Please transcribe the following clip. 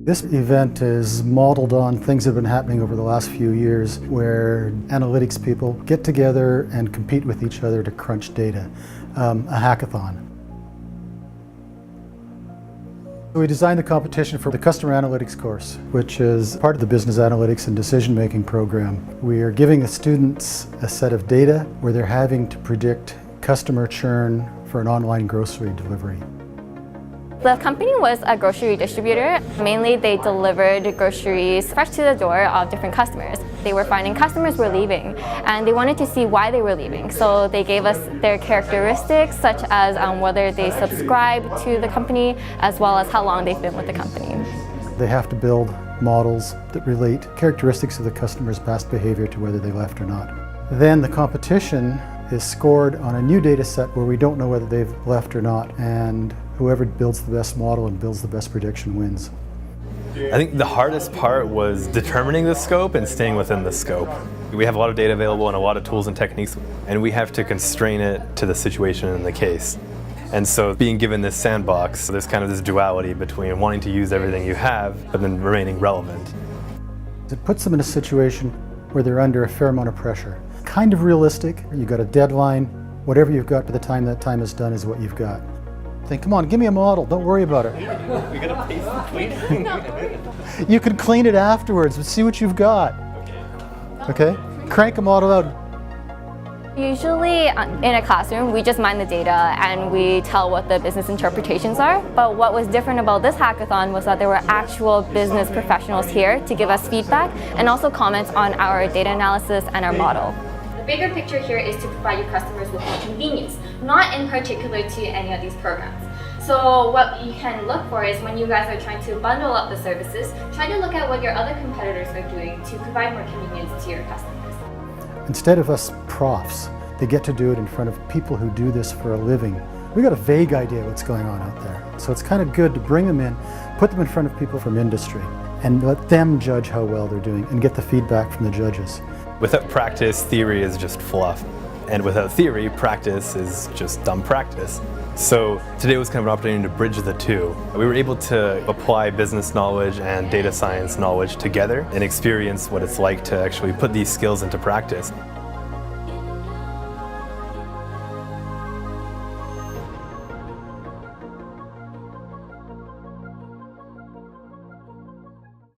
This event is modeled on things that have been happening over the last few years where analytics people get together and compete with each other to crunch data, a hackathon. We designed the competition for the Customer Analytics course, which is part of the Business Analytics and Decision-Making program. We are giving the students a set of data where they're having to predict customer churn for an online grocery delivery. The company was a grocery distributor. Mainly they delivered groceries fresh to the door of different customers. They were finding customers were leaving and they wanted to see why they were leaving. So they gave us their characteristics such as whether they subscribe to the company as well as how long they've been with the company. They have to build models that relate characteristics of the customer's past behavior to whether they left or not. Then the competition is scored on a new data set where we don't know whether they've left or not, and whoever builds the best model and builds the best prediction wins. I think the hardest part was determining the scope and staying within the scope. We have a lot of data available and a lot of tools and techniques, and we have to constrain it to the situation in the case. And so being given this sandbox, there's kind of this duality between wanting to use everything you have, but then remaining relevant. It puts them in a situation where they're under a fair amount of pressure. Kind of realistic, you've got a deadline, whatever you've got by the time that time is done is what you've got. Think, come on, give me a model, don't worry about it. We gotta paste the tweet. You can clean it afterwards, but see what you've got. Okay? Crank a model out. Usually in a classroom, we just mine the data and we tell what the business interpretations are. But what was different about this hackathon was that there were actual business professionals here to give us feedback and also comments on our data analysis and our model. The bigger picture here is to provide your customers with more convenience, not in particular to any of these programs. So what you can look for is when you guys are trying to bundle up the services, try to look at what your other competitors are doing to provide more convenience to your customers. Instead of us profs, they get to do it in front of people who do this for a living. We got a vague idea what's going on out there. So it's kind of good to bring them in, put them in front of people from industry, and let them judge how well they're doing and get the feedback from the judges. Without practice, theory is just fluff. And without theory, practice is just dumb practice. So today was kind of an opportunity to bridge the two. We were able to apply business knowledge and data science knowledge together and experience what it's like to actually put these skills into practice.